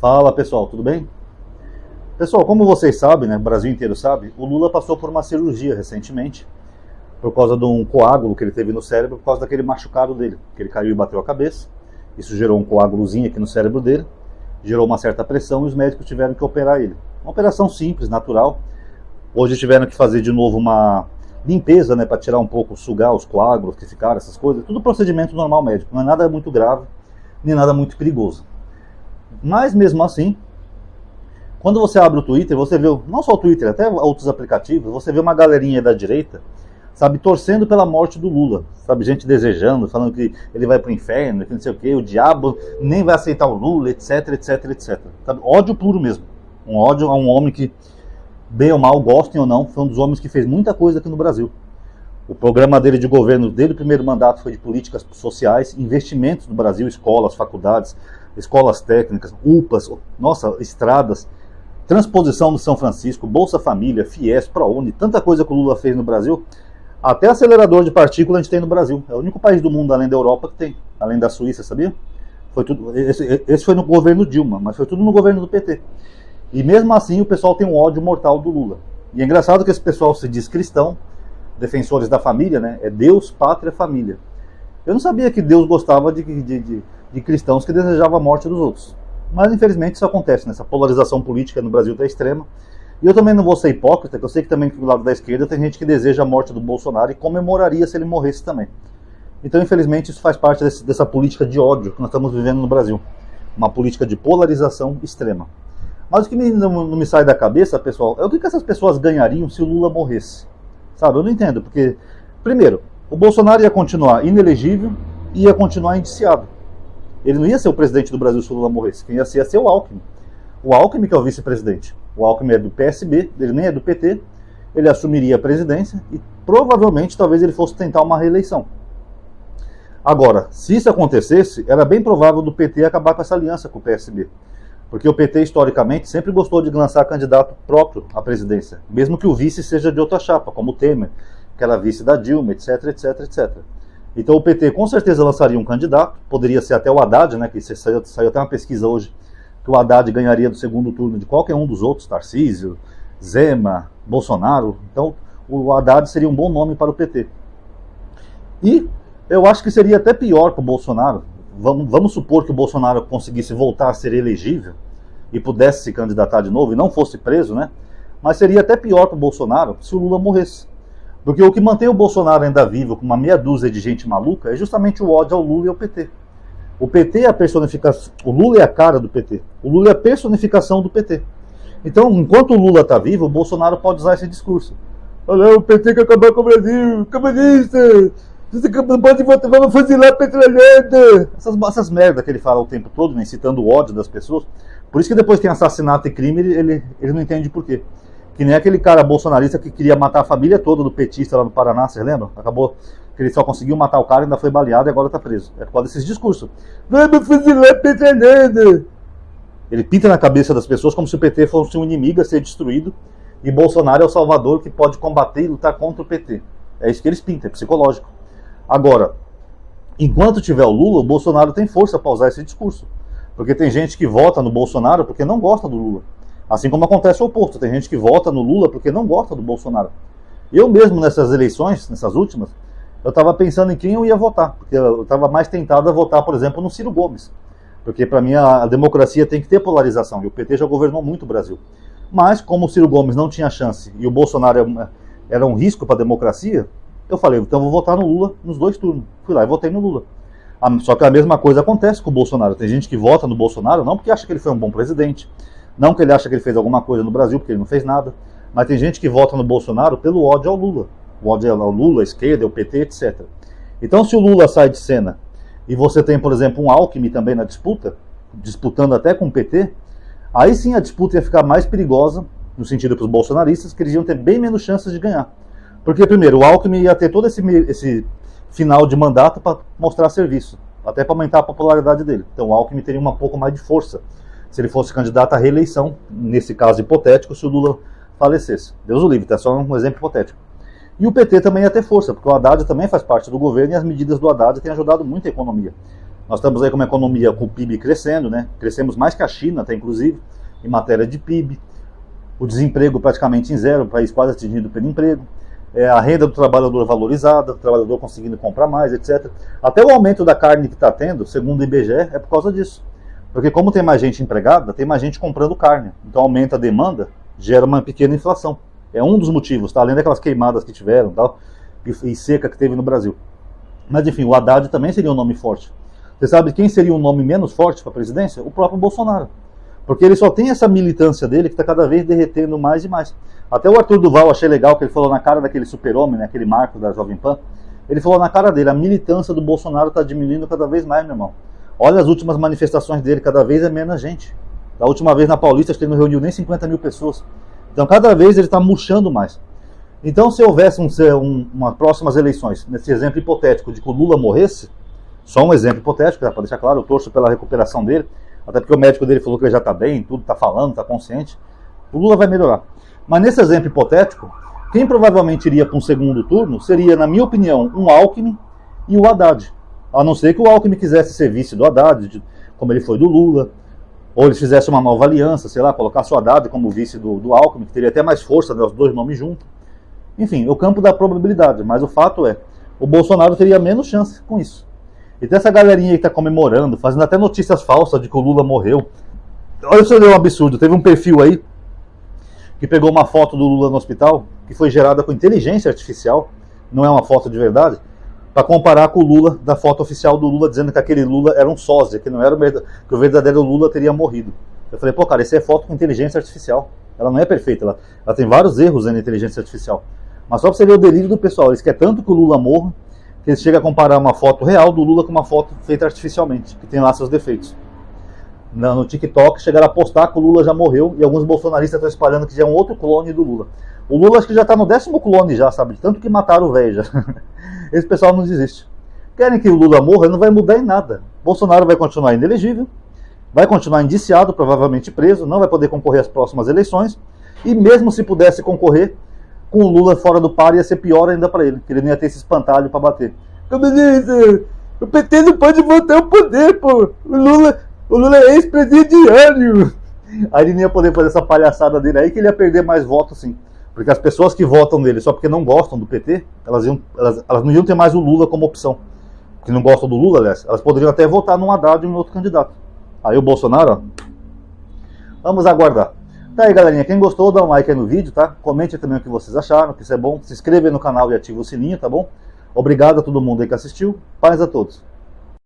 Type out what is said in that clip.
Fala pessoal, tudo bem? Pessoal, como vocês sabem, né, o Brasil inteiro sabe, o Lula passou por uma cirurgia recentemente, por causa de um coágulo que ele teve no cérebro, por causa daquele machucado dele, que ele caiu e bateu a cabeça. Isso gerou um coágulozinho aqui no cérebro dele, gerou uma certa pressão e os médicos tiveram que operar ele. Uma operação simples, natural. Hoje tiveram que fazer de novo uma limpeza, né, para tirar um pouco, sugar os coágulos que ficaram, essas coisas. Tudo procedimento normal médico, não é nada muito grave, nem nada muito perigoso. Mas mesmo assim, quando você abre o Twitter, você vê, não só o Twitter, até outros aplicativos, você vê uma galerinha da direita, sabe, torcendo pela morte do Lula, sabe, gente desejando, falando que ele vai pro inferno, que não sei o que, o diabo nem vai aceitar o Lula, etc, etc, etc. Sabe, ódio puro mesmo. Um ódio a um homem que, bem ou mal, gostem ou não, foi um dos homens que fez muita coisa aqui no Brasil. O programa dele de governo, desde o primeiro mandato, foi de políticas sociais, investimentos no Brasil, escolas, faculdades, escolas técnicas, UPAs, nossa, estradas, transposição do São Francisco, Bolsa Família, FIES, ProUni, tanta coisa que o Lula fez no Brasil. Até acelerador de partícula a gente tem no Brasil. É o único país do mundo, além da Europa, que tem. Além da Suíça, sabia? Foi tudo, esse foi no governo Dilma, mas foi tudo no governo do PT. E mesmo assim o pessoal tem um ódio mortal do Lula. E é engraçado que esse pessoal se diz cristão, defensores da família, né? É Deus, pátria, família. Eu não sabia que Deus gostava de cristãos que desejavam a morte dos outros. Mas infelizmente isso acontece, né? Essa polarização política no Brasil está extrema. E eu também não vou ser hipócrita, que eu sei que também do lado da esquerda tem gente que deseja a morte do Bolsonaro e comemoraria se ele morresse também. Então infelizmente isso faz parte dessa política de ódio que nós estamos vivendo no Brasil. Uma política de polarização extrema. Mas o que não me sai da cabeça, pessoal, é o que essas pessoas ganhariam se o Lula morresse. Sabe, eu não entendo, porque, primeiro, o Bolsonaro ia continuar inelegível e ia continuar indiciado. Ele não ia ser o presidente do Brasil se o Lula morresse. Quem ia ser o Alckmin. O Alckmin que é o vice-presidente. O Alckmin é do PSB, ele nem é do PT. Ele assumiria a presidência e provavelmente talvez ele fosse tentar uma reeleição. Agora, se isso acontecesse, era bem provável do PT acabar com essa aliança com o PSB. Porque o PT, historicamente, sempre gostou de lançar candidato próprio à presidência. Mesmo que o vice seja de outra chapa, como o Temer, que era vice da Dilma, etc, etc, etc. Então o PT com certeza lançaria um candidato, poderia ser até o Haddad, né, que saiu até uma pesquisa hoje, que o Haddad ganharia do segundo turno de qualquer um dos outros, Tarcísio, Zema, Bolsonaro. Então o Haddad seria um bom nome para o PT. E eu acho que seria até pior para o Bolsonaro. Vamos supor que o Bolsonaro conseguisse voltar a ser elegível e pudesse se candidatar de novo e não fosse preso, né? Mas seria até pior para o Bolsonaro se o Lula morresse. Porque o que mantém o Bolsonaro ainda vivo com uma meia dúzia de gente maluca é justamente o ódio ao Lula e ao PT. O PT é a personificação, o Lula é a cara do PT. O Lula é a personificação do PT. Então, enquanto o Lula está vivo, o Bolsonaro pode usar esse discurso. Olha, o PT quer acabar com o Brasil, comunista, você não pode votar, vamos fuzilar petrolheira. Essas merdas que ele fala o tempo todo, né, incitando o ódio das pessoas. Por isso que depois tem assassinato e crime, ele não entende por quê. Que nem aquele cara bolsonarista que queria matar a família toda do petista lá no Paraná, vocês lembram? Acabou que ele só conseguiu matar o cara, ainda foi baleado e agora está preso. É por causa desses discursos. Vamos fuzilar petrolheira. Ele pinta na cabeça das pessoas como se o PT fosse um inimigo a ser destruído e Bolsonaro é o salvador que pode combater e lutar contra o PT. É isso que eles pintam, é psicológico. Agora, enquanto tiver o Lula, o Bolsonaro tem força para usar esse discurso. Porque tem gente que vota no Bolsonaro porque não gosta do Lula. Assim como acontece o oposto, tem gente que vota no Lula porque não gosta do Bolsonaro. Eu mesmo nessas eleições, nessas últimas, eu estava pensando em quem eu ia votar. Porque eu estava mais tentado a votar, por exemplo, no Ciro Gomes. Porque para mim a democracia tem que ter polarização. E o PT já governou muito o Brasil. Mas como o Ciro Gomes não tinha chance e o Bolsonaro era um risco para a democracia, eu falei, então eu vou votar no Lula nos dois turnos. Fui lá e votei no Lula. Só que a mesma coisa acontece com o Bolsonaro. Tem gente que vota no Bolsonaro não porque acha que ele foi um bom presidente, não que ele acha que ele fez alguma coisa no Brasil, porque ele não fez nada, mas tem gente que vota no Bolsonaro pelo ódio ao Lula. O ódio ao Lula, a esquerda, o PT, etc. Então se o Lula sai de cena e você tem, por exemplo, um Alckmin também na disputa, disputando até com o PT, aí sim a disputa ia ficar mais perigosa, no sentido para os bolsonaristas, que eles iam ter bem menos chances de ganhar. Porque, primeiro, o Alckmin ia ter todo esse final de mandato para mostrar serviço, até para aumentar a popularidade dele. Então o Alckmin teria um pouco mais de força se ele fosse candidato à reeleição, nesse caso hipotético, se o Lula falecesse. Deus o livre, tá? Só um exemplo hipotético. E o PT também ia ter força, porque o Haddad também faz parte do governo e as medidas do Haddad têm ajudado muito a economia. Nós estamos aí com uma economia com o PIB crescendo, né? Crescemos mais que a China, até inclusive, em matéria de PIB. O desemprego praticamente em zero, o país quase atingido pelo emprego. A renda do trabalhador valorizada, o trabalhador conseguindo comprar mais, etc. Até o aumento da carne que está tendo, segundo o IBGE, é por causa disso. Porque como tem mais gente empregada, tem mais gente comprando carne. Então aumenta a demanda, gera uma pequena inflação. É um dos motivos, tá? Além daquelas queimadas que tiveram tal, e seca que teve no Brasil. Mas enfim, o Haddad também seria um nome forte. Você sabe quem seria um nome menos forte para a presidência? O próprio Bolsonaro. Porque ele só tem essa militância dele que está cada vez derretendo mais e mais. Até o Arthur Duval, achei legal que ele falou na cara daquele super-homem, né, aquele Marco da Jovem Pan. Ele falou na cara dele, a militância do Bolsonaro está diminuindo cada vez mais, meu irmão. Olha as últimas manifestações dele, cada vez é menos gente. Da última vez na Paulista, acho que ele não reuniu nem 50 mil pessoas. Então cada vez ele está murchando mais. Então se houvesse uma próximas eleições, nesse exemplo hipotético de que o Lula morresse, só um exemplo hipotético, para deixar claro, eu torço pela recuperação dele, até porque o médico dele falou que ele já está bem, tudo está falando, está consciente, o Lula vai melhorar. Mas nesse exemplo hipotético, quem provavelmente iria para um segundo turno seria, na minha opinião, um Alckmin e o Haddad. A não ser que o Alckmin quisesse ser vice do Haddad, como ele foi do Lula, ou eles fizessem uma nova aliança, sei lá, colocasse o Haddad como vice do Alckmin, que teria até mais força, né, os dois nomes juntos. Enfim, o campo da probabilidade, mas o fato é, o Bolsonaro teria menos chance com isso. E tem essa galerinha aí que está comemorando, fazendo até notícias falsas de que o Lula morreu. Olha isso, é um absurdo. Teve um perfil aí que pegou uma foto do Lula no hospital, que foi gerada com inteligência artificial, não é uma foto de verdade, para comparar com o Lula, da foto oficial do Lula, dizendo que aquele Lula era um sósia, que não era que o verdadeiro Lula teria morrido. Eu falei, pô, cara, essa é foto com inteligência artificial. Ela não é perfeita, ela tem vários erros na inteligência artificial. Mas só para você ver o delírio do pessoal, eles querem tanto que o Lula morra, que eles chegam a comparar uma foto real do Lula com uma foto feita artificialmente, que tem lá seus defeitos. No TikTok chegaram a postar que o Lula já morreu e alguns bolsonaristas estão espalhando que já é um outro clone do Lula. O Lula acho que já está no 10º clone já, sabe? Tanto que mataram o velho já. Esse pessoal não desiste. Querem que o Lula morra, não vai mudar em nada. Bolsonaro vai continuar inelegível, vai continuar indiciado, provavelmente preso, não vai poder concorrer às próximas eleições, e mesmo se pudesse concorrer, com o Lula fora do par ia ser pior ainda para ele, que ele não ia ter esse espantalho para bater. O PT não pode voltar ao poder, pô. O Lula é ex-presidiário. Aí ele não ia poder fazer essa palhaçada dele aí, que ele ia perder mais votos sim. Porque as pessoas que votam nele só porque não gostam do PT, elas não iam ter mais o Lula como opção. Que não gostam do Lula, aliás, elas poderiam até votar num Haddad ou em outro candidato. Aí o Bolsonaro, ó, vamos aguardar. Tá aí, galerinha, quem gostou, dá um like aí no vídeo, tá? Comente também o que vocês acharam, que isso é bom. Se inscreva aí no canal e ative o sininho, tá bom? Obrigado a todo mundo aí que assistiu. Paz a todos.